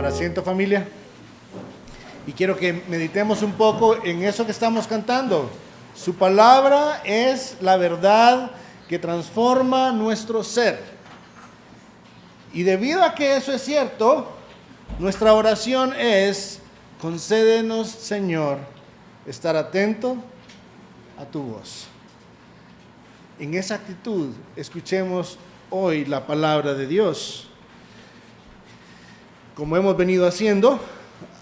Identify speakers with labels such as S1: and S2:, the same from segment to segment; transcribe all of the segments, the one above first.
S1: Asiento, familia, y quiero que meditemos un poco en eso que estamos cantando. Su palabra es la verdad que transforma nuestro ser. Y debido a que eso es cierto, nuestra oración es: concédenos, Señor, estar atento a tu voz. En esa actitud, escuchemos hoy la palabra de Dios. Como hemos venido haciendo,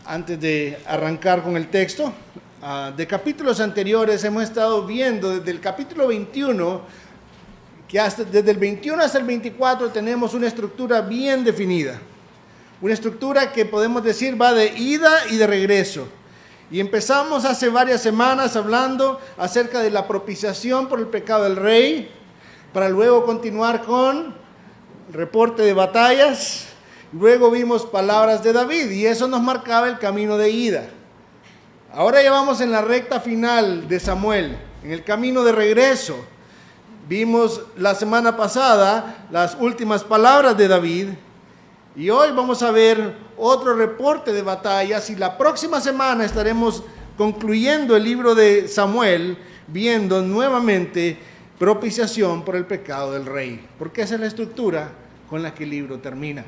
S1: antes de arrancar con el texto, de capítulos anteriores hemos estado viendo desde el capítulo 21, que desde el 21 hasta el 24 tenemos una estructura bien definida. Una estructura que podemos decir va de ida y de regreso. Y empezamos hace varias semanas hablando acerca de la propiciación por el pecado del rey, para luego continuar con el reporte de batallas. Luego vimos palabras de David y eso nos marcaba el camino de ida. Ahora ya vamos en la recta final de Samuel, en el camino de regreso. Vimos la semana pasada las últimas palabras de David y hoy vamos a ver otro reporte de batallas y la próxima semana estaremos concluyendo el libro de Samuel viendo nuevamente propiciación por el pecado del rey, porque esa es la estructura con la que el libro termina.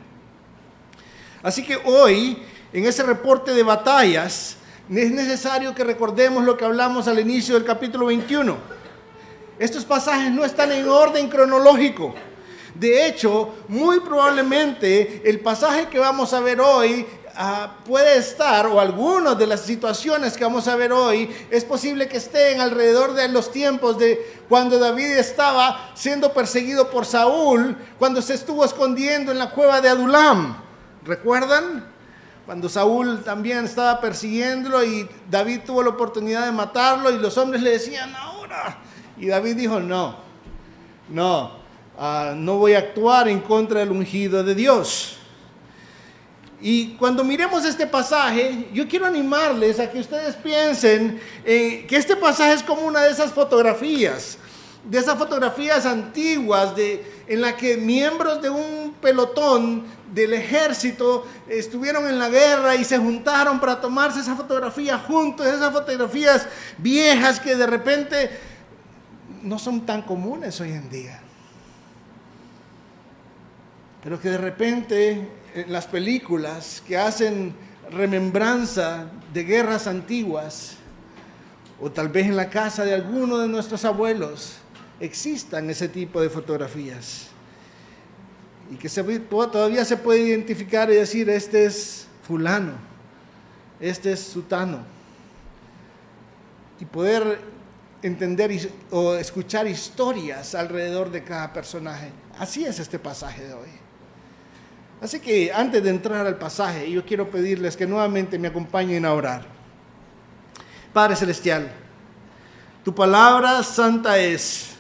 S1: Así que hoy, en ese reporte de batallas, es necesario que recordemos lo que hablamos al inicio del capítulo 21. Estos pasajes no están en orden cronológico. De hecho, muy probablemente el pasaje que vamos a ver hoy puede estar, o algunas de las situaciones que vamos a ver hoy, es posible que estén alrededor de los tiempos de cuando David estaba siendo perseguido por Saúl, cuando se estuvo escondiendo en la cueva de Adulam. ¿Recuerdan? Cuando Saúl también estaba persiguiéndolo y David tuvo la oportunidad de matarlo y los hombres le decían ahora. Y David dijo, no voy a actuar en contra del ungido de Dios. Y cuando miremos este pasaje, yo quiero animarles a que ustedes piensen que este pasaje es como una de esas fotografías antiguas en la que miembros de un pelotón del ejército estuvieron en la guerra y se juntaron para tomarse esa fotografía juntos, esas fotografías viejas que de repente no son tan comunes hoy en día, pero que de repente en las películas que hacen remembranza de guerras antiguas, o tal vez en la casa de alguno de nuestros abuelos, existan ese tipo de fotografías. Y que todavía se puede identificar y decir, este es fulano, este es sutano. Y poder entender o escuchar historias alrededor de cada personaje. Así es este pasaje de hoy. Así que antes de entrar al pasaje, yo quiero pedirles que nuevamente me acompañen a orar. Padre Celestial, tu palabra santa es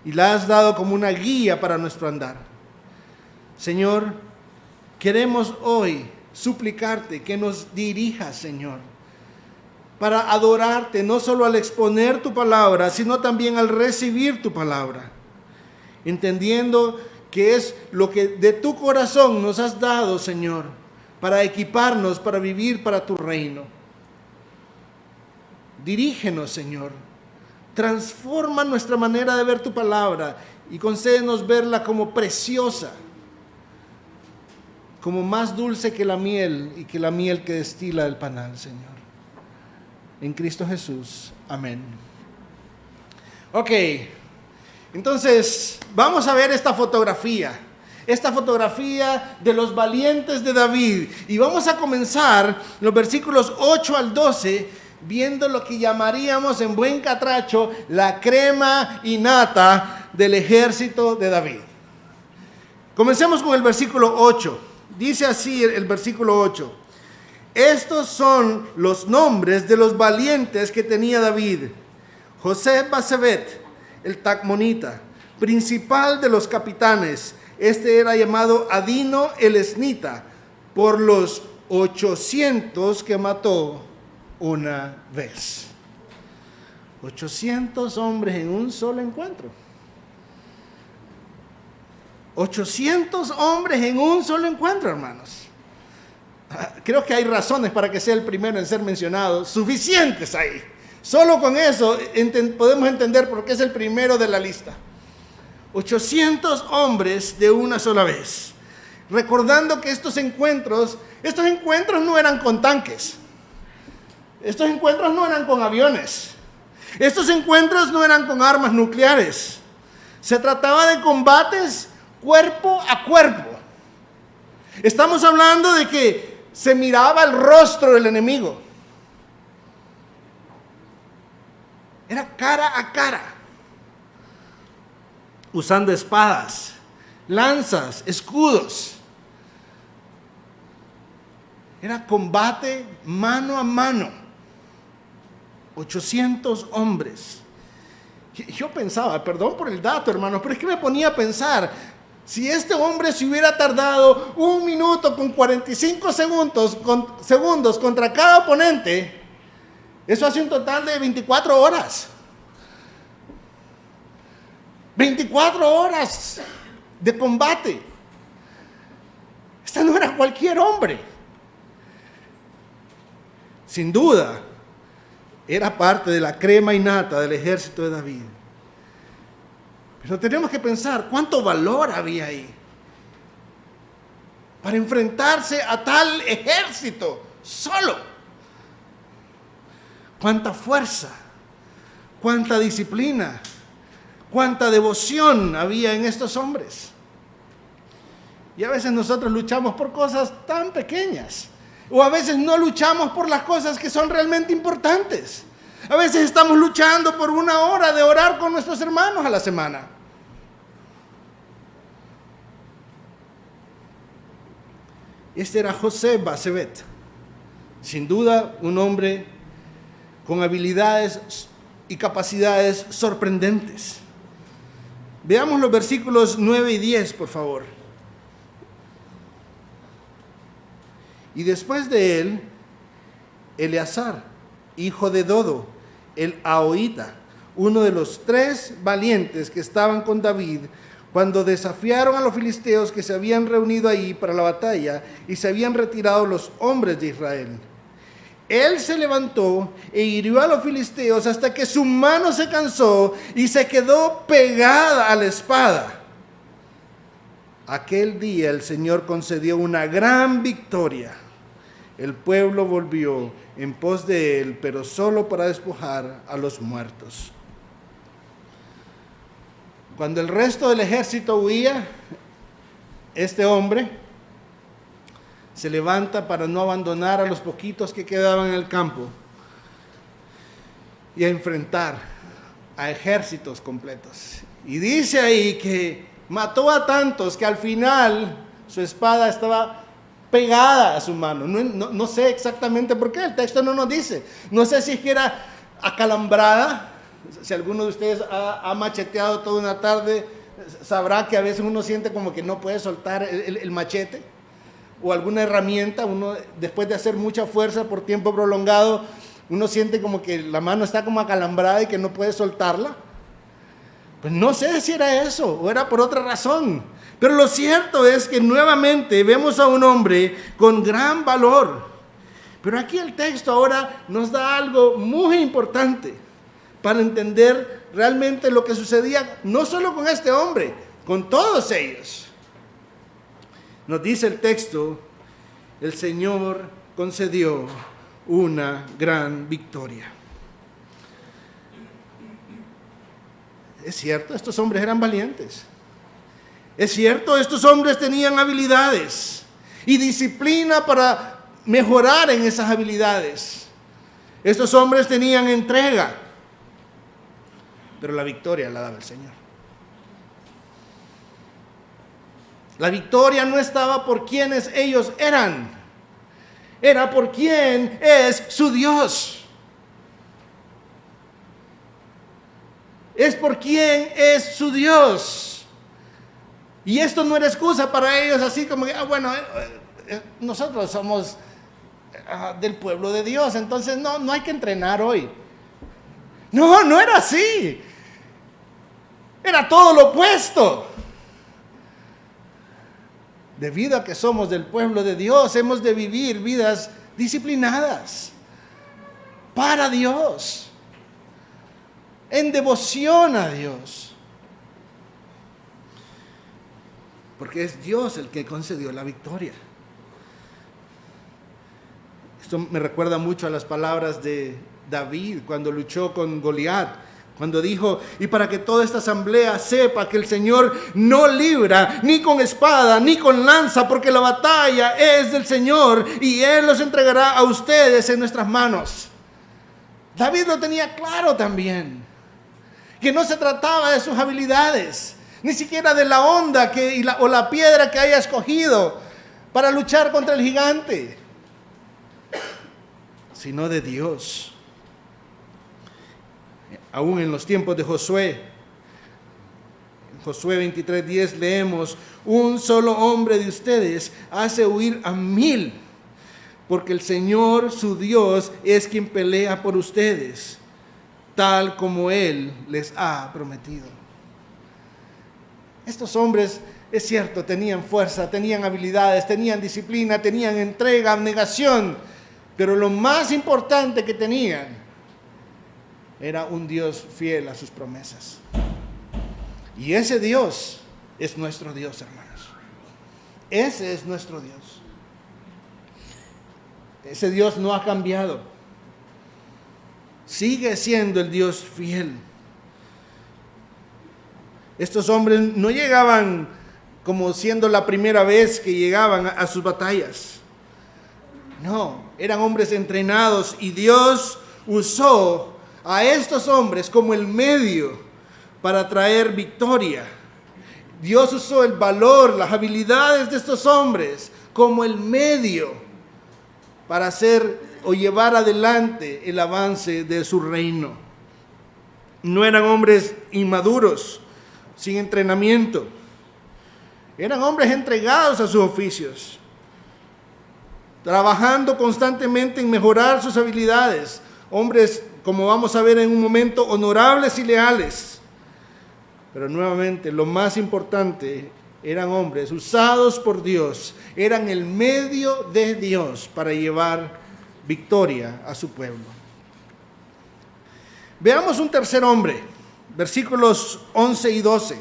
S1: y la has dado como una guía para nuestro andar. Señor, queremos hoy suplicarte que nos dirijas, Señor, para adorarte, no solo al exponer tu palabra, sino también al recibir tu palabra, entendiendo que es lo que de tu corazón nos has dado, Señor, para equiparnos, para vivir para tu reino. Dirígenos, Señor, transforma nuestra manera de ver tu palabra y concédenos verla como preciosa, como más dulce que la miel y que la miel que destila del panal, Señor. En Cristo Jesús. Amén. Ok, entonces vamos a ver esta fotografía de los valientes de David. Y vamos a comenzar los versículos 8 al 12, viendo lo que llamaríamos en buen catracho la crema y nata del ejército de David. Comencemos con el versículo 8. Dice así el versículo 8. Estos son los nombres de los valientes que tenía David. José-Basebet, el Tacmonita, principal de los capitanes. Este era llamado Adino el Esnita, por los 800 que mató una vez. 800 hombres en un solo encuentro. 800 hombres en un solo encuentro, hermanos. creo que hay razones para que sea el primero en ser mencionado, suficientes ahí. Solo con eso podemos entender por qué es el primero de la lista. 800 hombres de una sola vez. Recordando que estos encuentros no eran con tanques. Estos encuentros no eran con aviones. Estos encuentros no eran con armas nucleares. Se trataba de combates cuerpo a cuerpo. Estamos hablando de que se miraba el rostro del enemigo. Era cara a cara. Usando espadas, lanzas, escudos. Era combate mano a mano. 800 hombres. Yo pensaba, perdón por el dato, hermanos, pero es que me ponía a pensar, si este hombre se hubiera tardado 1 minuto con 45 segundos contra cada oponente, eso hace un total de 24 horas. 24 horas de combate. Este no era cualquier hombre. Sin duda, era parte de la crema innata del ejército de David. Pero tenemos que pensar cuánto valor había ahí para enfrentarse a tal ejército solo. Cuánta fuerza, cuánta disciplina, cuánta devoción había en estos hombres. Y a veces nosotros luchamos por cosas tan pequeñas. O a veces no luchamos por las cosas que son realmente importantes. A veces estamos luchando por 1 hora de orar con nuestros hermanos a la semana. Este era José Basebet. Sin duda, un hombre con habilidades y capacidades sorprendentes. Veamos los versículos 9 y 10, por favor. Y después de él, Eleazar, hijo de Dodo, el Ahohita, uno de los 3 valientes que estaban con David, cuando desafiaron a los filisteos que se habían reunido ahí para la batalla y se habían retirado los hombres de Israel. Él se levantó e hirió a los filisteos hasta que su mano se cansó y se quedó pegada a la espada. Aquel día el Señor concedió una gran victoria. El pueblo volvió en pos de él, pero solo para despojar a los muertos. Cuando el resto del ejército huía, este hombre se levanta para no abandonar a los poquitos que quedaban en el campo y a enfrentar a ejércitos completos. Y dice ahí que mató a tantos que al final su espada estaba pegada a su mano. No sé exactamente por qué, el texto no nos dice. No sé si es que era acalambrada. Si alguno de ustedes ha macheteado toda una tarde, sabrá que a veces uno siente como que no puede soltar el machete o alguna herramienta. Uno, después de hacer mucha fuerza por tiempo prolongado, uno siente como que la mano está como acalambrada y que no puede soltarla. Pues no sé si era eso o era por otra razón. Pero lo cierto es que nuevamente vemos a un hombre con gran valor. Pero aquí el texto ahora nos da algo muy importante para entender realmente lo que sucedía, no solo con este hombre, con todos ellos. Nos dice el texto, el Señor concedió una gran victoria. Es cierto, estos hombres eran valientes. Es cierto, estos hombres tenían habilidades y disciplina para mejorar en esas habilidades. Estos hombres tenían entrega, pero la victoria la daba el Señor. La victoria no estaba por quienes ellos eran, era por quien es su Dios. Es por quien es su Dios. Y esto no era excusa para ellos, así como que, nosotros somos del pueblo de Dios, entonces no hay que entrenar hoy. No era así. Era todo lo opuesto. debido a que somos del pueblo de Dios, hemos de vivir vidas disciplinadas para Dios, en devoción a Dios. Porque es Dios el que concedió la victoria. Esto me recuerda mucho a las palabras de David cuando luchó con Goliat. Cuando dijo, y para que toda esta asamblea sepa que el Señor no libra ni con espada ni con lanza, porque la batalla es del Señor y Él los entregará a ustedes en nuestras manos. David lo tenía claro también, que no se trataba de sus habilidades, ni siquiera de la onda o la piedra que haya escogido para luchar contra el gigante, sino de Dios. Aún en los tiempos de Josué, en Josué 23:10 leemos, un solo hombre de ustedes hace huir a 1000, porque el Señor su Dios es quien pelea por ustedes, tal como Él les ha prometido. Estos hombres, es cierto, tenían fuerza, tenían habilidades, tenían disciplina, tenían entrega, abnegación, pero lo más importante que tenían era un Dios fiel a sus promesas. Y ese Dios es nuestro Dios, hermanos. Ese es nuestro Dios. Ese Dios no ha cambiado. Sigue siendo el Dios fiel. Estos hombres no llegaban como siendo la primera vez que llegaban a sus batallas. No, eran hombres entrenados y Dios usó a estos hombres como el medio para traer victoria. Dios usó el valor, las habilidades de estos hombres como el medio para hacer o llevar adelante el avance de su reino. No eran hombres inmaduros, sin entrenamiento. Eran hombres entregados a sus oficios, trabajando constantemente en mejorar sus habilidades. Hombres, como vamos a ver en un momento, honorables y leales. Pero nuevamente, lo más importante, eran hombres usados por Dios, eran el medio de Dios para llevar victoria a su pueblo. Veamos un tercer hombre, versículos 11 y 12.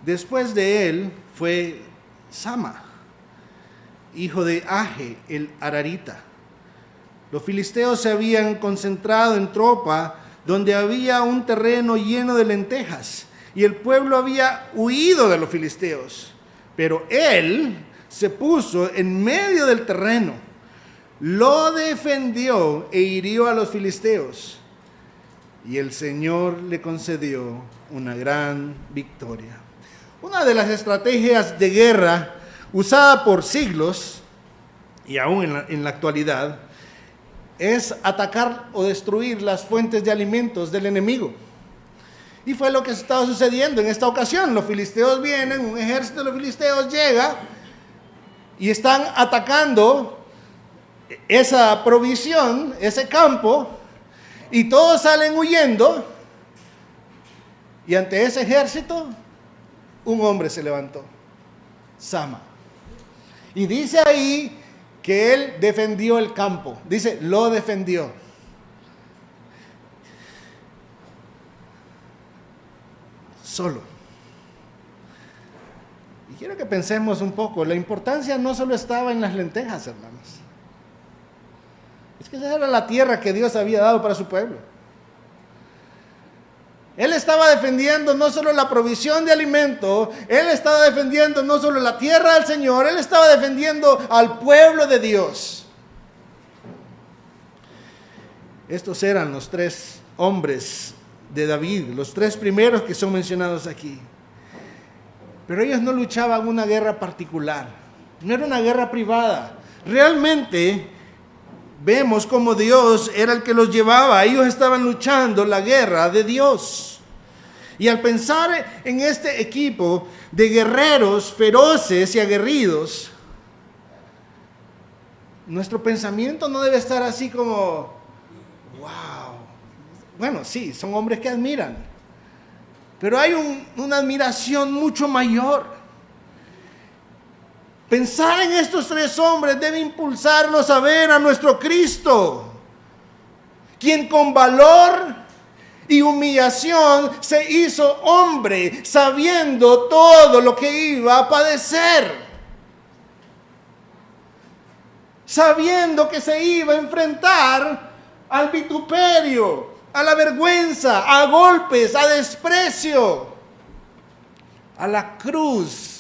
S1: Después de él fue Sama, hijo de Age el Ararita. Los filisteos se habían concentrado en Tropa, donde había un terreno lleno de lentejas, y el pueblo había huido de los filisteos. Pero él se puso en medio del terreno, lo defendió e hirió a los filisteos, y el Señor le concedió una gran victoria. Una de las estrategias de guerra usada por siglos y aún en la actualidad es atacar o destruir las fuentes de alimentos del enemigo. Y fue lo que estaba sucediendo en esta ocasión. Los filisteos vienen, un ejército de los filisteos llega y están atacando esa provisión, ese campo, y todos salen huyendo. Y ante ese ejército, un hombre se levantó, Sama. Y dice ahí que él defendió el campo. Dice, lo defendió. Solo. Y quiero que pensemos un poco. La importancia no solo estaba en las lentejas, hermanos. Es que esa era la tierra que Dios había dado para su pueblo. Él estaba defendiendo no solo la provisión de alimento, él estaba defendiendo no solo la tierra del Señor, él estaba defendiendo al pueblo de Dios. Estos eran los 3 hombres de David, los 3 primeros que son mencionados aquí. Pero ellos no luchaban una guerra particular, no era una guerra privada. Realmente vemos cómo Dios era el que los llevaba. Ellos estaban luchando la guerra de Dios. Y al pensar en este equipo de guerreros feroces y aguerridos, nuestro pensamiento no debe estar así como, wow. Bueno, sí, son hombres que admiran. Pero hay una admiración mucho mayor. Pensar en estos tres hombres debe impulsarnos a ver a nuestro Cristo, quien con valor y humillación se hizo hombre, sabiendo todo lo que iba a padecer, sabiendo que se iba a enfrentar al vituperio, a la vergüenza, a golpes, a desprecio, a la cruz,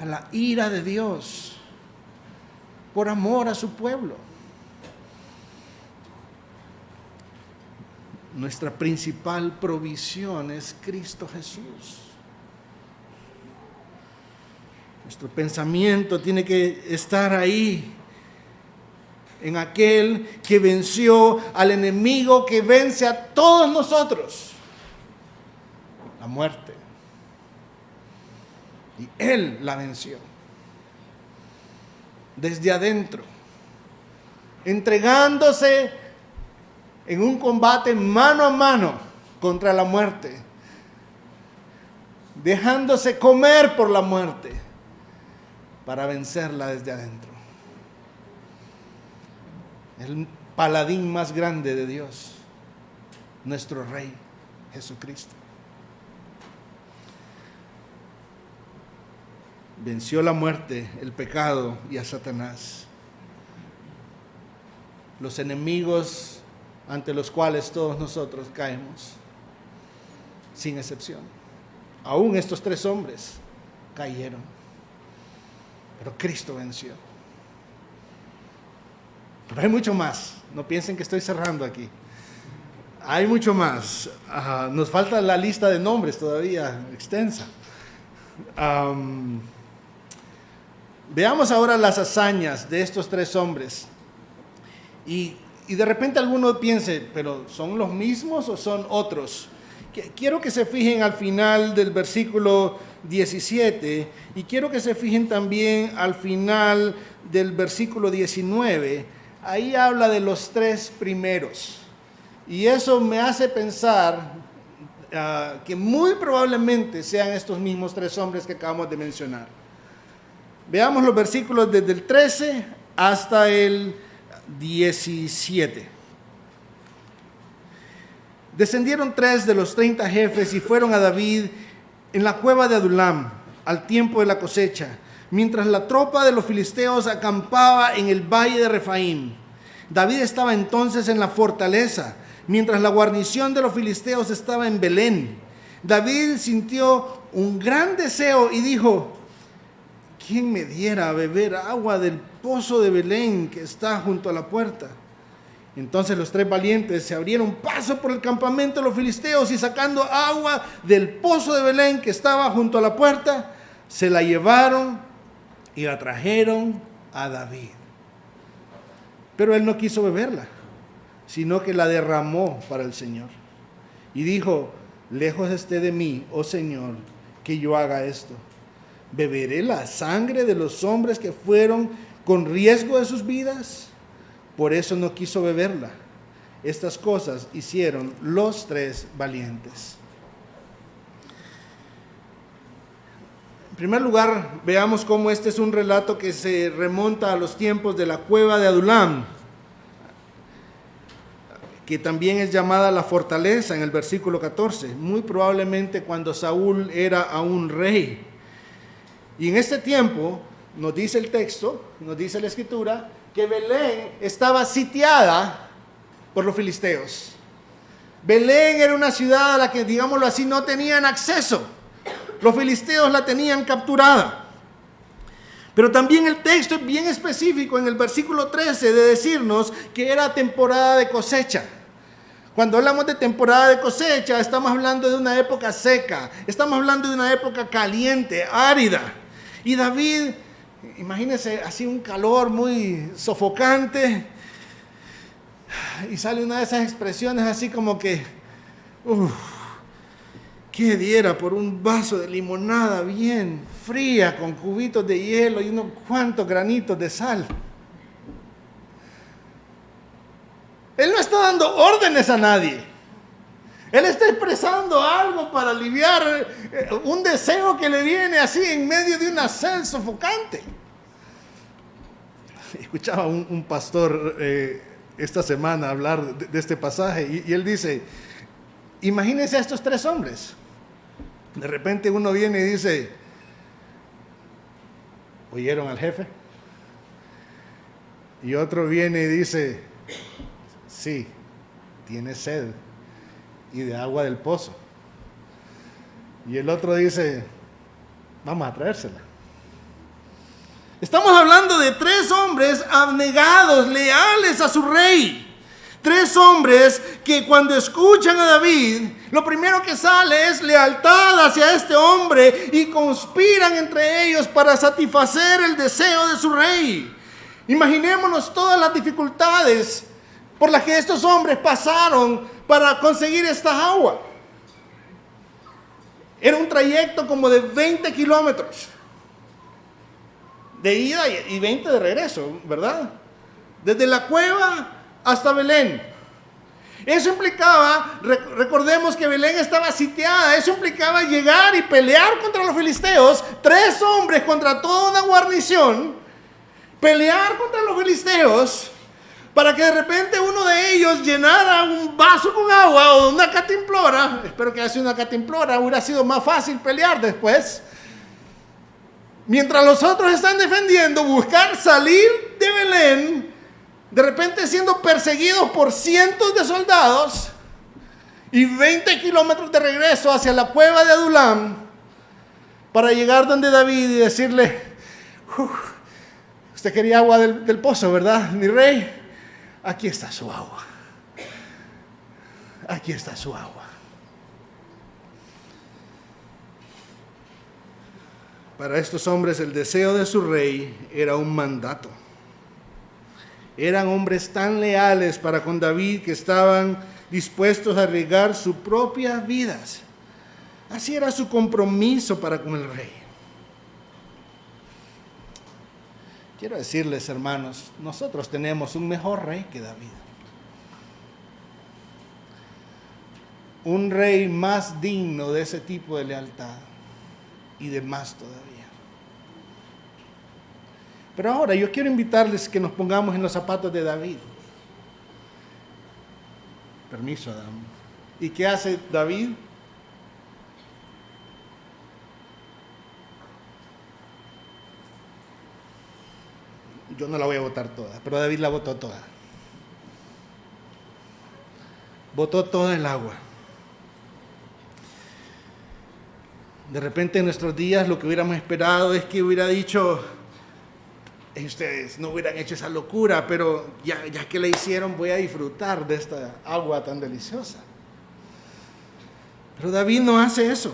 S1: a la ira de Dios, por amor a su pueblo. Nuestra principal provisión es Cristo Jesús. Nuestro pensamiento tiene que estar ahí, en aquel que venció al enemigo que vence a todos nosotros, la muerte. Y Él la venció desde adentro, entregándose en un combate mano a mano contra la muerte, dejándose comer por la muerte para vencerla desde adentro. El paladín más grande de Dios, nuestro Rey Jesucristo. Venció la muerte, el pecado y a Satanás. Los enemigos ante los cuales todos nosotros caemos, sin excepción. Aún estos tres hombres cayeron, pero Cristo venció. Pero hay mucho más. No piensen que estoy cerrando aquí. Hay mucho más. Nos falta la lista de nombres todavía extensa. Veamos ahora las hazañas de estos tres hombres. Y de repente alguno piense, ¿pero son los mismos o son otros? Quiero que se fijen al final del versículo 17 y quiero que se fijen también al final del versículo 19. Ahí habla de los tres primeros. Y eso me hace pensar que muy probablemente sean estos mismos tres hombres que acabamos de mencionar. Veamos los versículos desde el 13 hasta el 17. Descendieron 3 de los 30 jefes y fueron a David en la cueva de Adulam al tiempo de la cosecha, mientras la tropa de los filisteos acampaba en el valle de Refaim. David estaba entonces en la fortaleza, mientras la guarnición de los filisteos estaba en Belén. David sintió un gran deseo y dijo: ¿quién me diera a beber agua del pozo de Belén que está junto a la puerta? Entonces los tres valientes se abrieron paso por el campamento de los filisteos y sacando agua del pozo de Belén que estaba junto a la puerta, se la llevaron y la trajeron a David. Pero él no quiso beberla, sino que la derramó para el Señor. Y dijo: lejos esté de mí, oh Señor, que yo haga esto. ¿Beberé la sangre de los hombres que fueron con riesgo de sus vidas? Por eso no quiso beberla. Estas cosas hicieron los tres valientes. En primer lugar, veamos cómo este es un relato que se remonta a los tiempos de la cueva de Adulam, que también es llamada la fortaleza en el versículo 14, muy probablemente cuando Saúl era aún rey. Y en este tiempo, nos dice el texto, nos dice la escritura, que Belén estaba sitiada por los filisteos. Belén era una ciudad a la que, digámoslo así, no tenían acceso. Los filisteos la tenían capturada. Pero también el texto es bien específico en el versículo 13 de decirnos que era temporada de cosecha. Cuando hablamos de temporada de cosecha, estamos hablando de una época seca, estamos hablando de una época caliente, árida. Y David, imagínense, así un calor muy sofocante, y sale una de esas expresiones así como que, ¿qué diera por un vaso de limonada bien fría con cubitos de hielo y unos cuantos granitos de sal? Él no está dando órdenes a nadie. Él está expresando algo para aliviar un deseo que le viene así en medio de una sed sofocante. Escuchaba un pastor esta semana hablar de este pasaje y él dice, imagínense a estos 3 hombres. De repente uno viene y dice, ¿oyeron al jefe? Y otro viene y dice, sí, tiene sed y de agua del pozo. Y el otro dice, vamos a traérsela. Estamos hablando de 3 hombres abnegados, leales a su rey. 3 hombres que cuando escuchan a David, lo primero que sale es lealtad hacia este hombre y conspiran entre ellos para satisfacer el deseo de su rey. Imaginémonos todas las dificultades por las que estos hombres pasaron para conseguir esta agua. Era un trayecto como de 20 kilómetros de ida y 20 de regreso, ¿verdad? Desde la cueva hasta Belén. Eso implicaba, recordemos que Belén estaba sitiada, eso implicaba llegar y pelear contra los filisteos, 3 hombres contra toda una guarnición, pelear contra los filisteos, para que de repente uno de ellos llenara un vaso con agua o una catimplora. Espero que haya sido una catimplora, hubiera sido más fácil pelear después. Mientras los otros están defendiendo, buscar salir de Belén, de repente siendo perseguidos por cientos de soldados y 20 kilómetros de regreso hacia la cueva de Adulam para llegar donde David y decirle, usted quería agua del pozo, ¿verdad, mi rey? Aquí está su agua. Aquí está su agua. Para estos hombres el deseo de su rey era un mandato. Eran hombres tan leales para con David que estaban dispuestos a arriesgar sus propias vidas. Así era su compromiso para con el rey. Quiero decirles, hermanos, nosotros tenemos un mejor rey que David. Un rey más digno de ese tipo de lealtad y de más todavía. Pero ahora yo quiero invitarles que nos pongamos en los zapatos de David. Permiso, Adam. ¿Y qué hace David? Yo no la voy a votar toda, pero David la votó toda. Votó toda el agua. De repente en nuestros días lo que hubiéramos esperado es que hubiera dicho, ustedes no hubieran hecho esa locura, pero ya que la hicieron voy a disfrutar de esta agua tan deliciosa. Pero David no hace eso.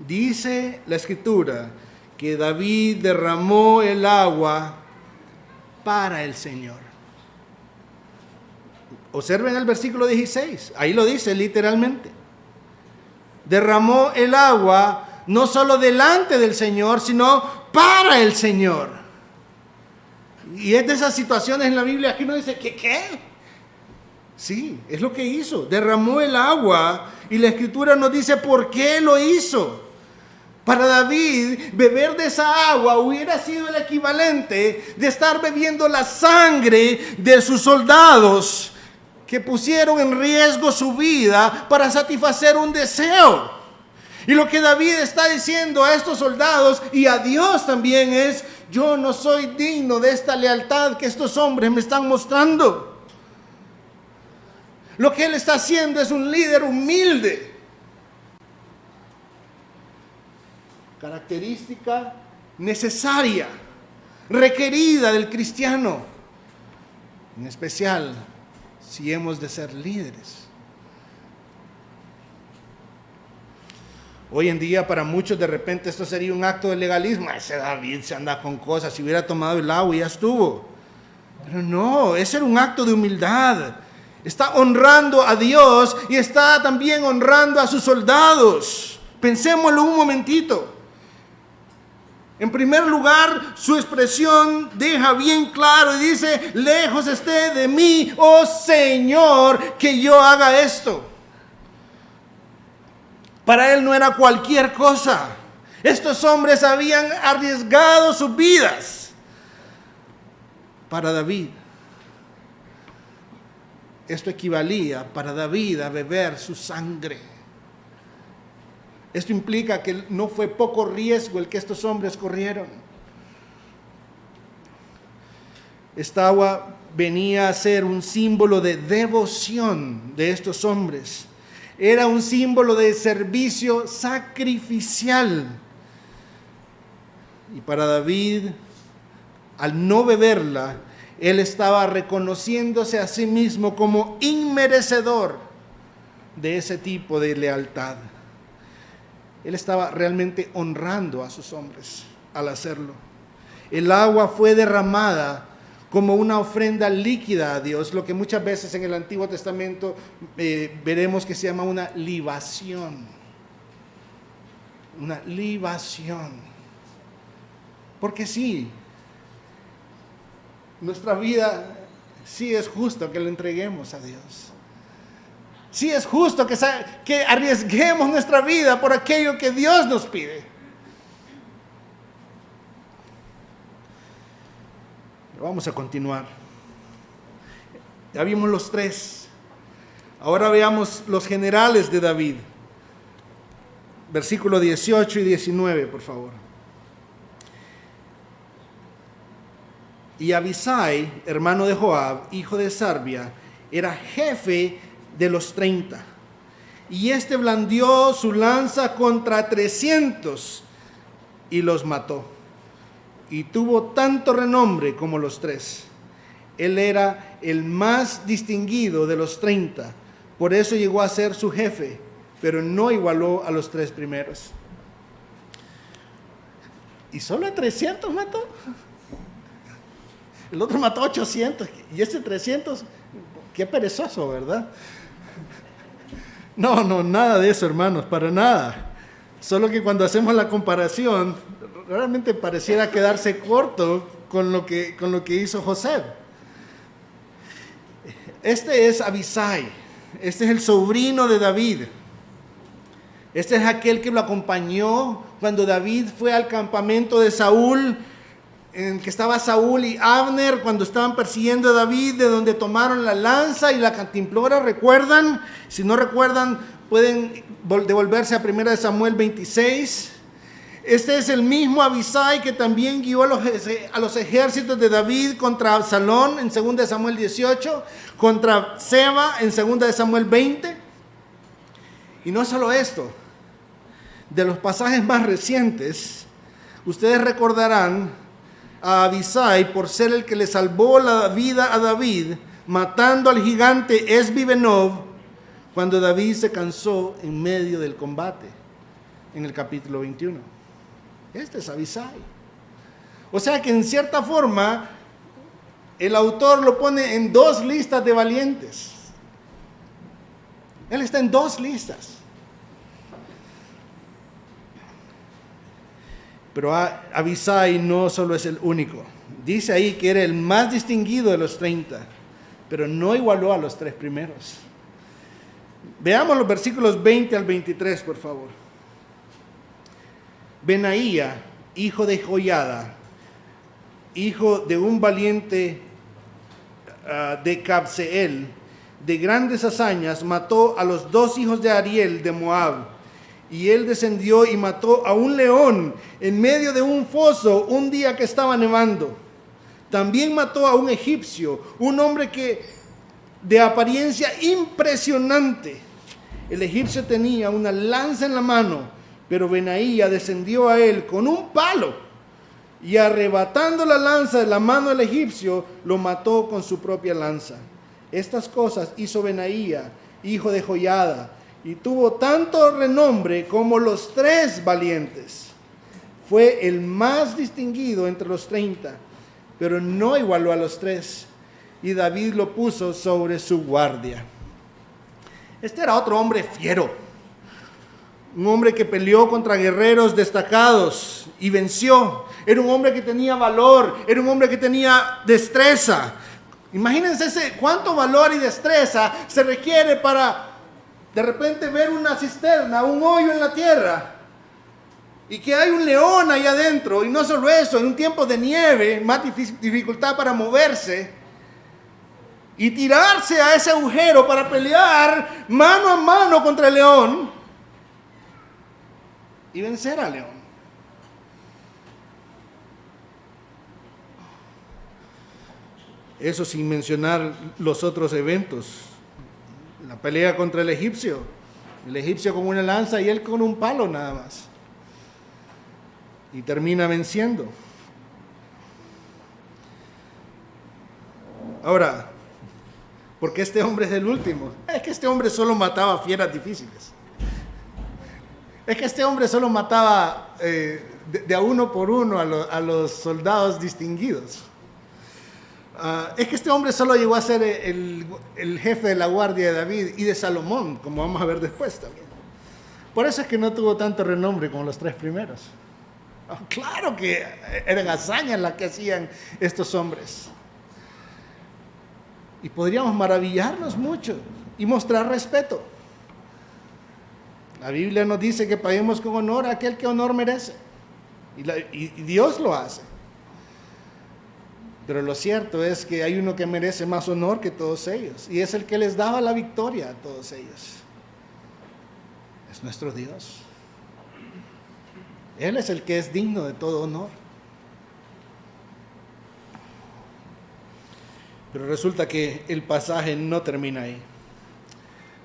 S1: Dice la Escritura que David derramó el agua para el Señor. Observen el versículo 16, ahí lo dice literalmente. Derramó el agua no solo delante del Señor, sino para el Señor. Y es de esas situaciones en la Biblia que uno dice, ¿qué? Sí, es lo que hizo. Derramó el agua y la Escritura nos dice por qué lo hizo. Para David, beber de esa agua hubiera sido el equivalente de estar bebiendo la sangre de sus soldados que pusieron en riesgo su vida para satisfacer un deseo. Y lo que David está diciendo a estos soldados y a Dios también es, yo no soy digno de esta lealtad que estos hombres me están mostrando. Lo que él está haciendo es un líder humilde. Característica necesaria, requerida del cristiano, en especial si hemos de ser líderes. Hoy en día para muchos de repente esto sería un acto de legalismo. Ese David se anda con cosas, si hubiera tomado el agua y ya estuvo. Pero no, ese era un acto de humildad. Está honrando a Dios y está también honrando a sus soldados. Pensémoslo un momentito. En primer lugar, su expresión deja bien claro y dice, lejos esté de mí, oh Señor, que yo haga esto. Para él no era cualquier cosa. Estos hombres habían arriesgado sus vidas para David. Esto equivalía para David a beber su sangre. Esto implica que no fue poco riesgo el que estos hombres corrieron. Esta agua venía a ser un símbolo de devoción de estos hombres. Era un símbolo de servicio sacrificial. Y para David, al no beberla, él estaba reconociéndose a sí mismo como inmerecedor de ese tipo de lealtad. Él estaba realmente honrando a sus hombres al hacerlo. El agua fue derramada como una ofrenda líquida a Dios, lo que muchas veces en el Antiguo Testamento veremos que se llama una libación. Una libación. Porque sí, nuestra vida sí es justo que la entreguemos a Dios. Sí es justo que arriesguemos nuestra vida por aquello que Dios nos pide. Vamos a continuar. Ya vimos los tres. Ahora veamos los generales de David. Versículo 18 y 19, por favor. Y Abisai, hermano de Joab, hijo de Sarbia, era jefe de los 30. Y este blandió su lanza contra 300 y los mató. Y tuvo tanto renombre como los tres. Él era el más distinguido de los 30. Por eso llegó a ser su jefe, pero no igualó a los tres primeros. ¿Y solo a 300 mató? El otro mató 800 y este 300, qué perezoso, ¿verdad? No, nada de eso, hermanos, para nada. Solo que cuando hacemos la comparación, realmente pareciera quedarse corto con lo que hizo José. Este es Abisai, este es el sobrino de David. Este es aquel que lo acompañó cuando David fue al campamento de Saúl, en que estaba Saúl y Abner cuando estaban persiguiendo a David, de donde tomaron la lanza y la cantimplora. ¿Recuerdan? Si no recuerdan, pueden devolverse a 1 Samuel 26. Este es el mismo Abisai que también guió a los ejércitos de David contra Absalón en 2 Samuel 18, contra Seba en 2 Samuel 20. Y no solo esto, de los pasajes más recientes, ustedes recordarán a Abisai por ser el que le salvó la vida a David, matando al gigante Esbi-Benob, cuando David se cansó en medio del combate, en el capítulo 21. Este es Abisai. O sea que en cierta forma, el autor lo pone en dos listas de valientes. Él está en dos listas. Pero Abisai no solo es el único. Dice ahí que era el más distinguido de los 30, pero no igualó a los tres primeros. Veamos los versículos 20 al 23, por favor. Benaía, hijo de Joiada, hijo de un valiente de Cabseel, de grandes hazañas, mató a los 2 hijos de Ariel de Moab. Y él descendió y mató a un león en medio de un foso un día que estaba nevando. También mató a un egipcio, un hombre que de apariencia impresionante. El egipcio tenía una lanza en la mano, pero Benaía descendió a él con un palo y arrebatando la lanza de la mano del egipcio, lo mató con su propia lanza. Estas cosas hizo Benaía, hijo de Joiada, y tuvo tanto renombre como los 3 valientes. Fue el más distinguido entre los 30, pero no igualó a los 3. Y David lo puso sobre su guardia. Este era otro hombre fiero. Un hombre que peleó contra guerreros destacados y venció. Era un hombre que tenía valor. Era un hombre que tenía destreza. Imagínense cuánto valor y destreza se requiere para de repente ver una cisterna, un hoyo en la tierra, y que hay un león ahí adentro, y no solo eso, en un tiempo de nieve, más dificultad para moverse, y tirarse a ese agujero para pelear mano a mano contra el león y vencer al león. Eso sin mencionar los otros eventos. La pelea contra el egipcio con una lanza y él con un palo nada más. Y termina venciendo. Ahora, ¿por qué este hombre es el último? Es que este hombre solo mataba fieras difíciles. Es que este hombre solo mataba de a uno por uno a los soldados distinguidos. Es que este hombre solo llegó a ser el jefe de la guardia de David y de Salomón, como vamos a ver después también. Por eso es que no tuvo tanto renombre como los 3 primeros. Claro que eran hazañas las que hacían estos hombres. Y podríamos maravillarnos mucho y mostrar respeto. La Biblia nos dice que paguemos con honor a aquel que honor merece. Y Dios lo hace. Pero lo cierto es que hay uno que merece más honor que todos ellos. Y es el que les daba la victoria a todos ellos. Es nuestro Dios. Él es el que es digno de todo honor. Pero resulta que el pasaje no termina ahí.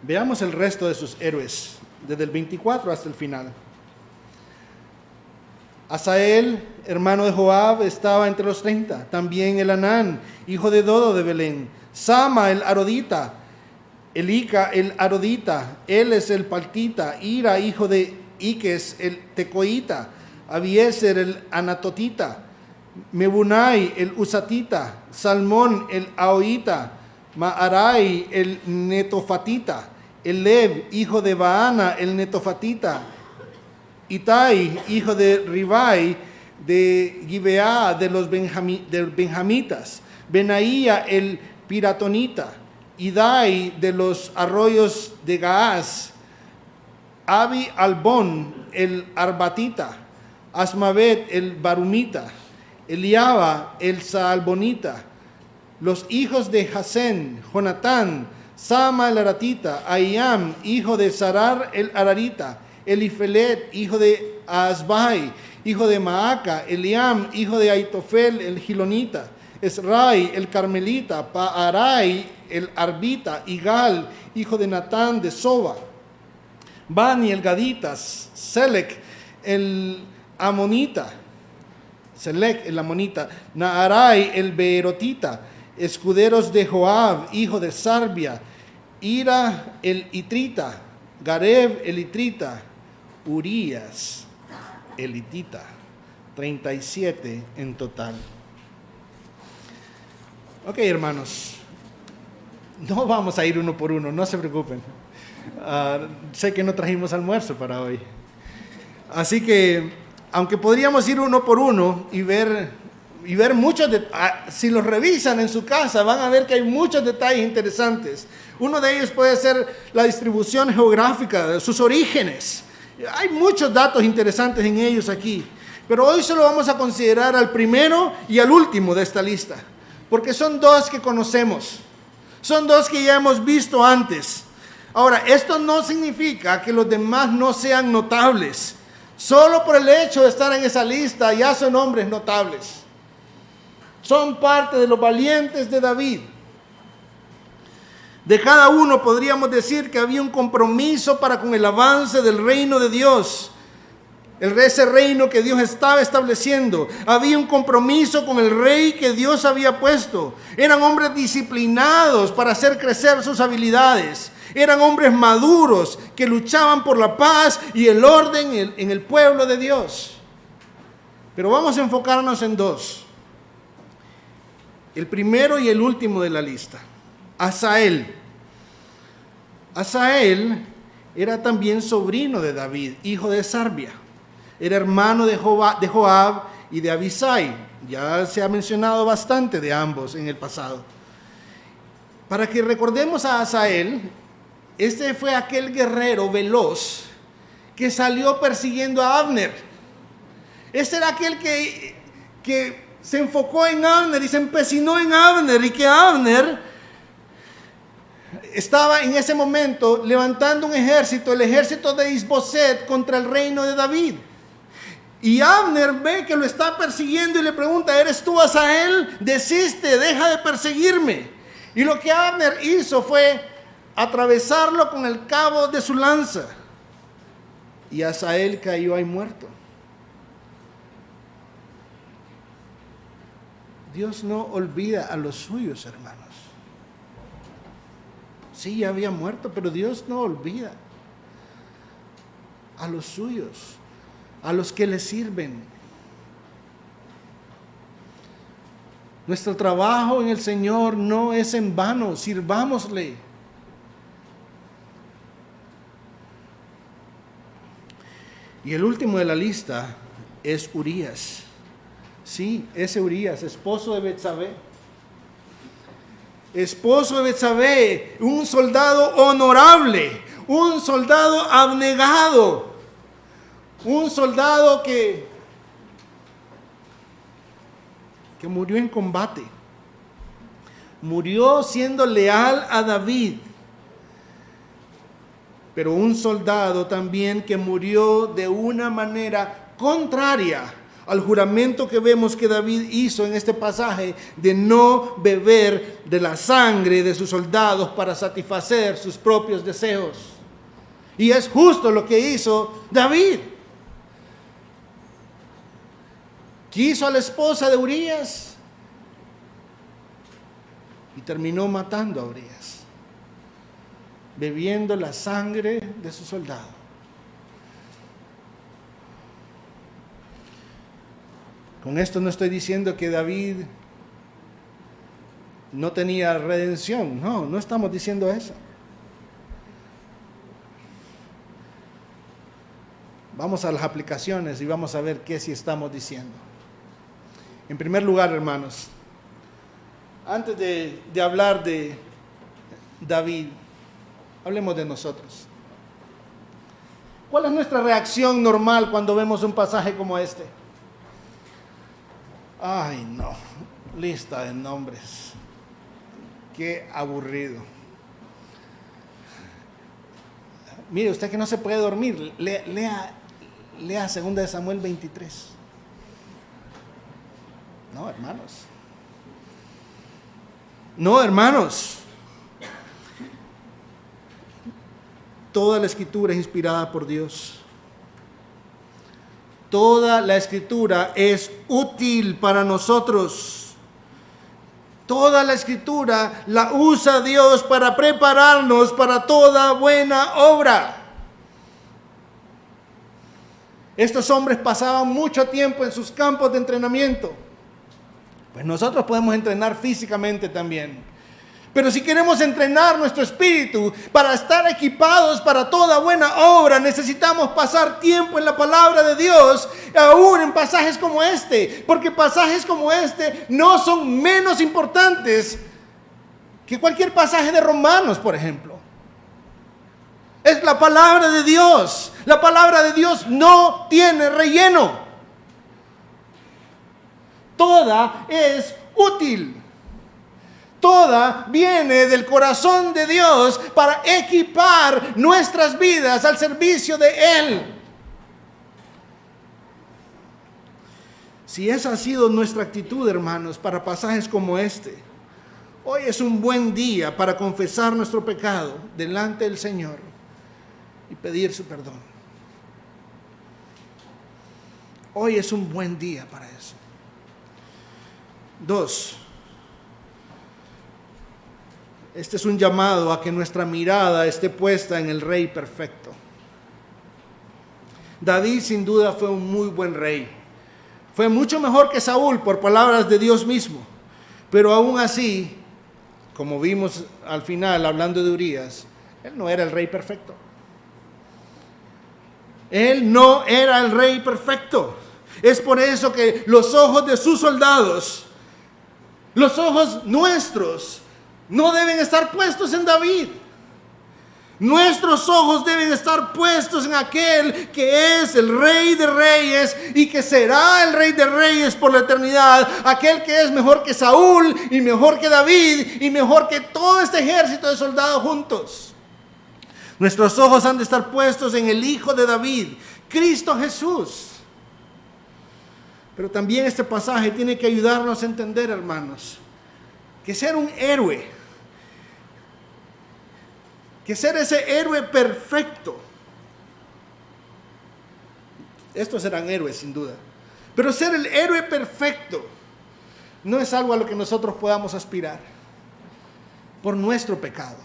S1: Veamos el resto de sus héroes, desde el 24 hasta el final. Asael, hermano de Joab, estaba entre los 30. También Elanán, hijo de Dodo de Belén. Sama, el arodita. Elica, el arodita. Eles, el paltita. Ira, hijo de Iques, el tecoita. Abieser, el anatotita. Mebunai, el usatita. Salmón, el aoita. Maarai, el netofatita. Eleb, hijo de Baana, el netofatita. Itai, hijo de Ribai, de Gibeá, de los benjamitas. Benaía, el piratonita. Idai, de los arroyos de Gaás. Abi Albón, el arbatita. Asmavet, el barumita. Eliaba, el saalbonita. Los hijos de Jasén, Jonatán, Sama, el aratita. Aiam, hijo de Sarar, el ararita. Elifelet, hijo de Asbai, hijo de Maaca. Eliam, hijo de Aitofel, el gilonita. Esrai, el carmelita. Paarai, el arbita. Igal, hijo de Natán de Soba. Bani, el gaditas. Selec, el amonita. Selec, el amonita. Naarai, el beerotita. Escuderos de Joab, hijo de Sarbia. Ira, el itrita. Gareb, el itrita. Urías, el hitita. 37 en total. Ok, hermanos, no vamos a ir uno por uno, no se preocupen. Sé que no trajimos almuerzo para hoy. Así que, aunque podríamos ir uno por uno y ver muchos si los revisan en su casa, van a ver que hay muchos detalles interesantes. Uno de ellos puede ser la distribución geográfica de sus orígenes. Hay muchos datos interesantes en ellos aquí, pero hoy solo vamos a considerar al primero y al último de esta lista, porque son 2 que conocemos, son 2 que ya hemos visto antes. Ahora, esto no significa que los demás no sean notables. Solo por el hecho de estar en esa lista ya son hombres notables. Son parte de los valientes de David. De cada uno podríamos decir que había un compromiso para con el avance del reino de Dios. Ese reino que Dios estaba estableciendo. Había un compromiso con el rey que Dios había puesto. Eran hombres disciplinados para hacer crecer sus habilidades. Eran hombres maduros que luchaban por la paz y el orden en el pueblo de Dios. Pero vamos a enfocarnos en 2. El primero y el último de la lista. Asael. Asael era también sobrino de David, hijo de Sarbia. Era hermano de Joab y de Abisai. Ya se ha mencionado bastante de ambos en el pasado. Para que recordemos a Asael, Este fue aquel guerrero veloz que salió persiguiendo a Abner. Este era aquel que se enfocó en Abner y se empecinó en Abner, y que Abner estaba en ese momento levantando un ejército, el ejército de Isboset, contra el reino de David. Y Abner ve que lo está persiguiendo y le pregunta: ¿eres tú, Asael? Desiste, deja de perseguirme. Y lo que Abner hizo fue atravesarlo con el cabo de su lanza, y Asael cayó ahí muerto. Dios no olvida a los suyos, hermanos. Sí, ya había muerto, pero Dios no olvida a los suyos, a los que le sirven. Nuestro trabajo en el Señor no es en vano, sirvámosle. Y el último de la lista es Urías. Sí, ese Urías, esposo de Betsabé. Esposo de Betsabé, un soldado honorable, un soldado abnegado, un soldado que murió en combate, murió siendo leal a David, pero un soldado también que murió de una manera contraria al juramento que vemos que David hizo en este pasaje, de no beber de la sangre de sus soldados para satisfacer sus propios deseos. Y es justo lo que hizo David. Quiso a la esposa de Urías y terminó matando a Urías, bebiendo la sangre de su soldado. Con esto no estoy diciendo que David no tenía redención. No estamos diciendo eso. Vamos a las aplicaciones y vamos a ver qué sí estamos diciendo. En primer lugar, hermanos, antes de hablar de David, hablemos de nosotros. ¿Cuál es nuestra reacción normal cuando vemos un pasaje como este? Ay, no, lista de nombres. Qué aburrido. Mire, usted que no se puede dormir, lea 2 de Samuel 23. No, hermanos. Toda la Escritura es inspirada por Dios. Toda la Escritura es útil para nosotros. Toda la Escritura la usa Dios para prepararnos para toda buena obra. Estos hombres pasaban mucho tiempo en sus campos de entrenamiento. Pues nosotros podemos entrenar físicamente también. Pero si queremos entrenar nuestro espíritu para estar equipados para toda buena obra, necesitamos pasar tiempo en la palabra de Dios, aún en pasajes como este, porque pasajes como este no son menos importantes que cualquier pasaje de Romanos, por ejemplo. Es la palabra de Dios. La palabra de Dios no tiene relleno. Toda es útil. Toda viene del corazón de Dios para equipar nuestras vidas al servicio de Él. Si esa ha sido nuestra actitud, hermanos, para pasajes como este, hoy es un buen día para confesar nuestro pecado delante del Señor y pedir su perdón. Hoy es un buen día para eso. 2. Este es un llamado a que nuestra mirada esté puesta en el Rey perfecto. David sin duda fue un muy buen rey. Fue mucho mejor que Saúl por palabras de Dios mismo. Pero aún así, como vimos al final hablando de Urías, él no era el rey perfecto. Él no era el rey perfecto. Es por eso que los ojos de sus soldados, los ojos nuestros, no deben estar puestos en David. Nuestros ojos deben estar puestos en aquel que es el Rey de Reyes y que será el Rey de Reyes por la eternidad. Aquel que es mejor que Saúl y mejor que David y mejor que todo este ejército de soldados juntos. Nuestros ojos han de estar puestos en el Hijo de David, Cristo Jesús. Pero también este pasaje tiene que ayudarnos a entender, hermanos, que ser un héroe, que ser ese héroe perfecto, estos eran héroes sin duda, pero ser el héroe perfecto no es algo a lo que nosotros podamos aspirar por nuestro pecado.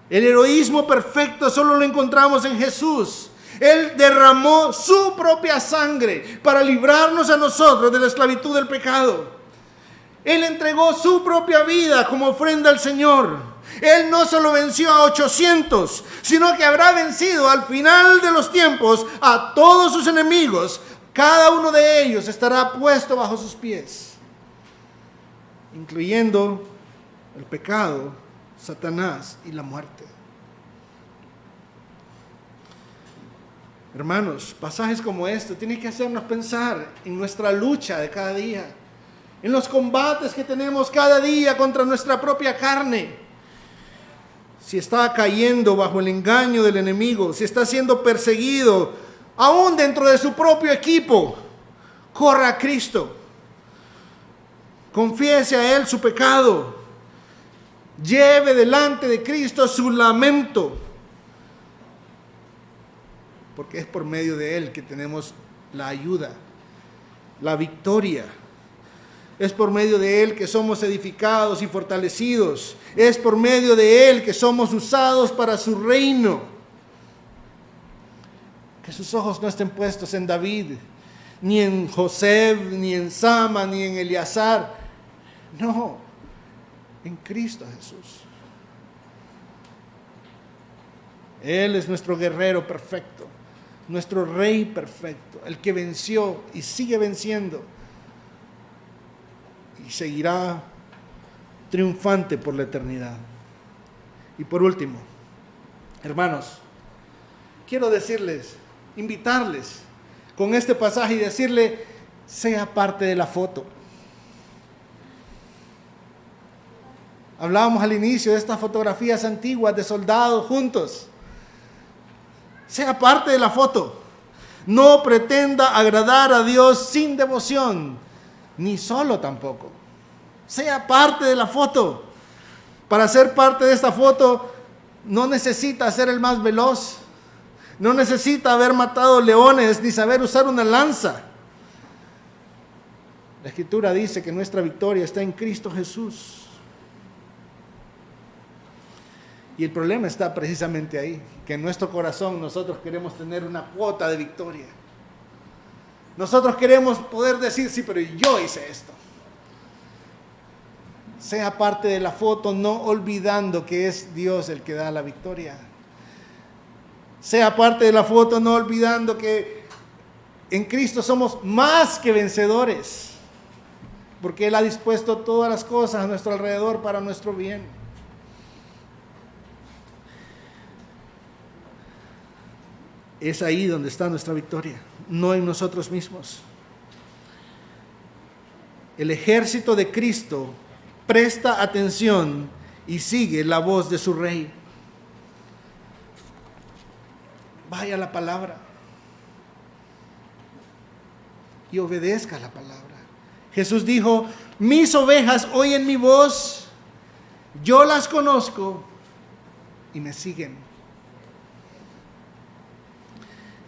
S1: El heroísmo perfecto solo lo encontramos en Jesús. Él derramó su propia sangre para librarnos a nosotros de la esclavitud del pecado. Él entregó su propia vida como ofrenda al Señor. Él no solo venció a 800, sino que habrá vencido al final de los tiempos a todos sus enemigos. Cada uno de ellos estará puesto bajo sus pies, incluyendo el pecado, Satanás y la muerte. Hermanos, pasajes como este tienen que hacernos pensar en nuestra lucha de cada día, en los combates que tenemos cada día contra nuestra propia carne. Si está cayendo bajo el engaño del enemigo, si está siendo perseguido, aún dentro de su propio equipo, corra a Cristo. Confiese a Él su pecado. Lleve delante de Cristo su lamento. Porque es por medio de Él que tenemos la ayuda, la victoria. Es por medio de Él que somos edificados y fortalecidos. Es por medio de Él que somos usados para su reino. Que sus ojos no estén puestos en David, ni en José, ni en Sama, ni en Eleazar. No, en Cristo Jesús. Él es nuestro guerrero perfecto, nuestro Rey perfecto, el que venció y sigue venciendo. Y seguirá triunfante por la eternidad. Y por último, hermanos, quiero decirles, invitarles con este pasaje y decirle, sea parte de la foto. Hablábamos al inicio de estas fotografías antiguas de soldados juntos. Sea parte de la foto. No pretenda agradar a Dios sin devoción, ni solo tampoco. Sea parte de la foto. Para ser parte de esta foto no necesita ser el más veloz. No necesita haber matado leones ni saber usar una lanza. La Escritura dice que nuestra victoria está en Cristo Jesús. Y el problema está precisamente ahí, que en nuestro corazón nosotros queremos tener una cuota de victoria. Nosotros queremos poder decir, sí, pero yo hice esto. Sea parte de la foto, no olvidando que es Dios el que da la victoria. Sea parte de la foto, no olvidando que en Cristo somos más que vencedores, porque Él ha dispuesto todas las cosas a nuestro alrededor para nuestro bien. Es ahí donde está nuestra victoria, no en nosotros mismos. El ejército de Cristo presta atención y sigue la voz de su Rey. Vaya a la palabra y obedezca la palabra. Jesús dijo, mis ovejas oyen mi voz, yo las conozco y me siguen.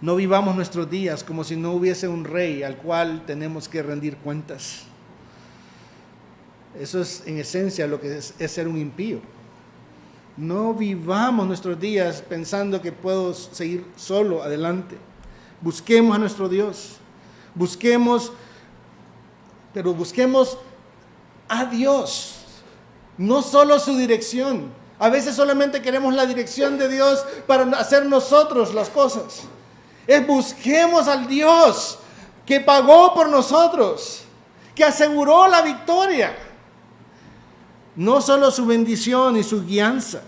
S1: No vivamos nuestros días como si no hubiese un rey al cual tenemos que rendir cuentas. Eso es en esencia lo que es ser un impío. No vivamos nuestros días pensando que puedo seguir solo adelante. Busquemos a nuestro Dios. Busquemos a Dios. No solo su dirección. A veces solamente queremos la dirección de Dios para hacer nosotros las cosas. Busquemos al Dios que pagó por nosotros, que aseguró la victoria. No solo su bendición y su guianza.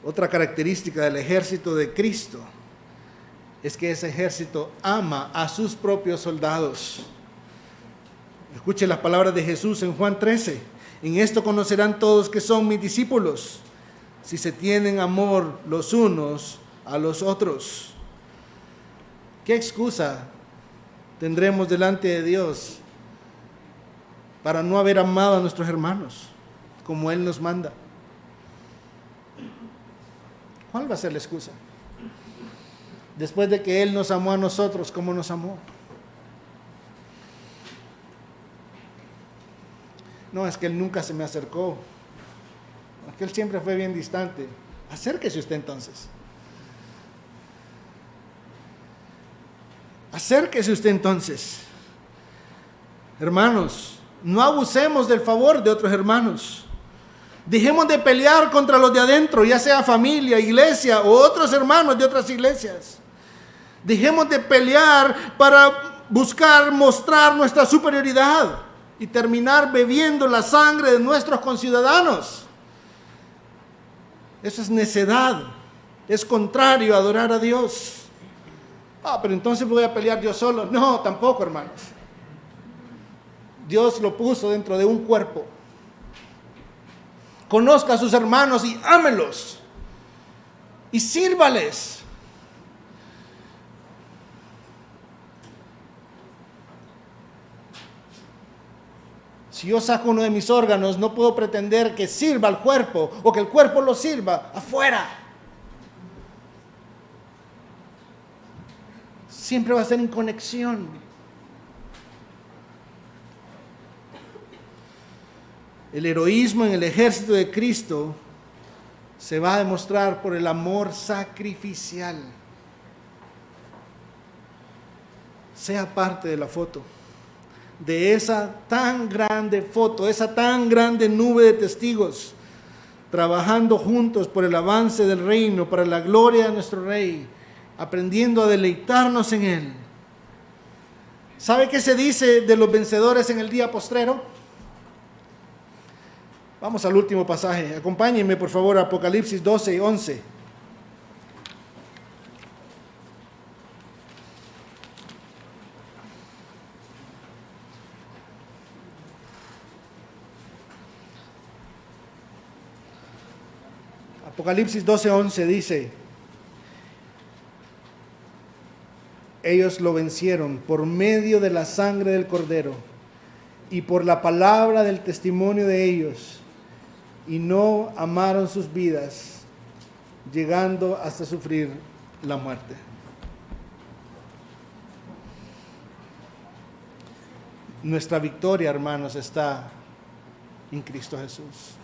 S1: Otra característica del ejército de Cristo es que ese ejército ama a sus propios soldados. Escuche las palabras de Jesús en Juan 13. En esto conocerán todos que son mis discípulos, si se tienen amor los unos a los otros. ¿Qué excusa tendremos delante de Dios para no haber amado a nuestros hermanos como Él nos manda? ¿Cuál va a ser la excusa? Después de que Él nos amó a nosotros, ¿cómo nos amó? No, es que Él nunca se me acercó. Es que Él siempre fue bien distante. Acérquese usted entonces. Acérquese usted entonces. Hermanos, no abusemos del favor de otros hermanos. Dejemos de pelear contra los de adentro, ya sea familia, iglesia o otros hermanos de otras iglesias. Dejemos de pelear para buscar mostrar nuestra superioridad y terminar bebiendo la sangre de nuestros conciudadanos. Eso es necedad, es contrario a adorar a Dios. Pero entonces voy a pelear yo solo. No, tampoco, hermanos. Dios lo puso dentro de un cuerpo. Conozca a sus hermanos y ámelos. Y sírvales. Si yo saco uno de mis órganos, no puedo pretender que sirva al cuerpo o que el cuerpo lo sirva afuera. Siempre va a ser en conexión. El heroísmo en el ejército de Cristo se va a demostrar por el amor sacrificial. Sea parte de la foto, de esa tan grande foto, esa tan grande nube de testigos, trabajando juntos por el avance del reino, para la gloria de nuestro Rey, aprendiendo a deleitarnos en Él. ¿Sabe qué se dice de los vencedores en el día postrero? Vamos al último pasaje. Acompáñenme, por favor, a Apocalipsis 12 y 11. Apocalipsis 12, 11 dice: ellos lo vencieron por medio de la sangre del Cordero y por la palabra del testimonio de ellos, y no amaron sus vidas, llegando hasta sufrir la muerte. Nuestra victoria, hermanos, está en Cristo Jesús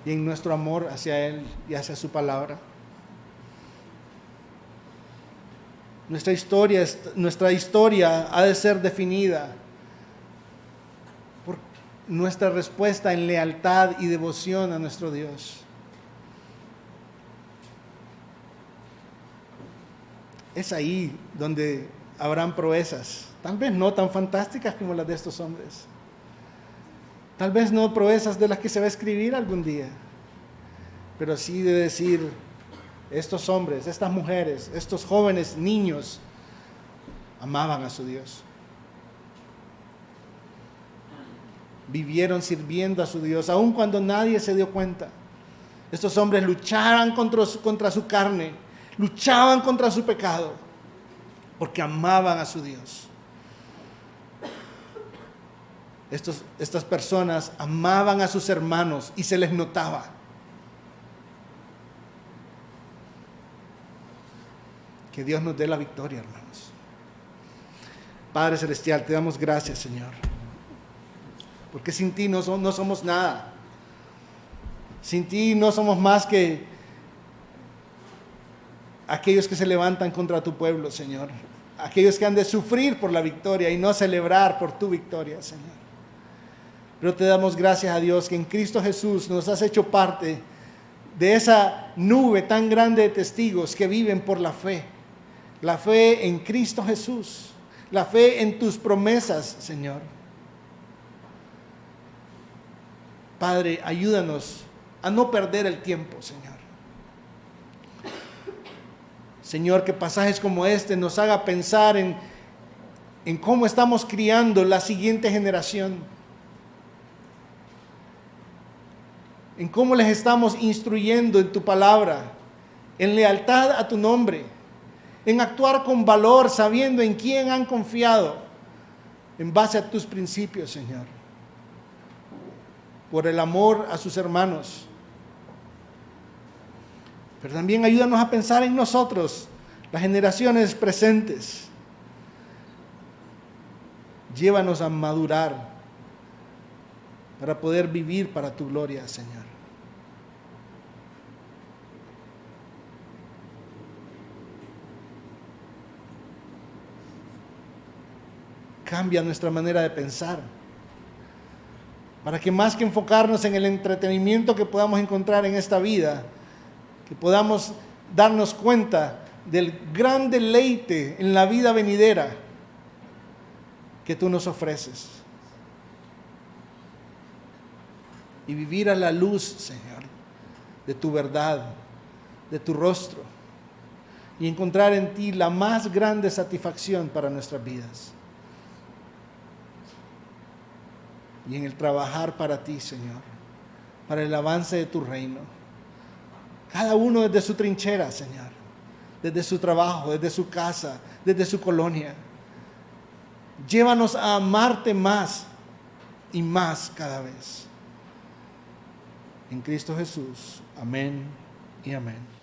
S1: y en nuestro amor hacia Él y hacia su palabra. Nuestra historia ha de ser definida por nuestra respuesta en lealtad y devoción a nuestro Dios. Es ahí donde habrán proezas, tal vez no tan fantásticas como las de estos hombres, tal vez no proezas de las que se va a escribir algún día, pero sí de decir: estos hombres, estas mujeres, estos jóvenes, niños, amaban a su Dios. Vivieron sirviendo a su Dios, aun cuando nadie se dio cuenta. Estos hombres luchaban contra su carne, luchaban contra su pecado, porque amaban a su Dios. Estas personas amaban a sus hermanos y se les notaba. Que Dios nos dé la victoria, hermanos. Padre Celestial, te damos gracias, Señor, porque sin ti no somos nada. Sin ti no somos más que aquellos que se levantan contra tu pueblo, Señor. Aquellos que han de sufrir por la victoria y no celebrar por tu victoria, Señor. Pero te damos gracias a Dios que en Cristo Jesús nos has hecho parte de esa nube tan grande de testigos que viven por la fe. La fe en Cristo Jesús, la fe en tus promesas, Señor. Padre, ayúdanos a no perder el tiempo, Señor. Señor, que pasajes como este nos haga pensar en cómo estamos criando la siguiente generación, en cómo les estamos instruyendo en tu palabra, en lealtad a tu nombre, en actuar con valor, sabiendo en quién han confiado, en base a tus principios, Señor, por el amor a sus hermanos. Pero también ayúdanos a pensar en nosotros, las generaciones presentes. Llévanos a madurar para poder vivir para tu gloria, Señor. Cambia nuestra manera de pensar, para que más que enfocarnos en el entretenimiento que podamos encontrar en esta vida, que podamos darnos cuenta del gran deleite en la vida venidera que tú nos ofreces. Y vivir a la luz, Señor, de tu verdad, de tu rostro, y encontrar en ti la más grande satisfacción para nuestras vidas. Y en el trabajar para ti, Señor, para el avance de tu reino. Cada uno desde su trinchera, Señor, desde su trabajo, desde su casa, desde su colonia. Llévanos a amarte más y más cada vez. En Cristo Jesús. Amén y amén.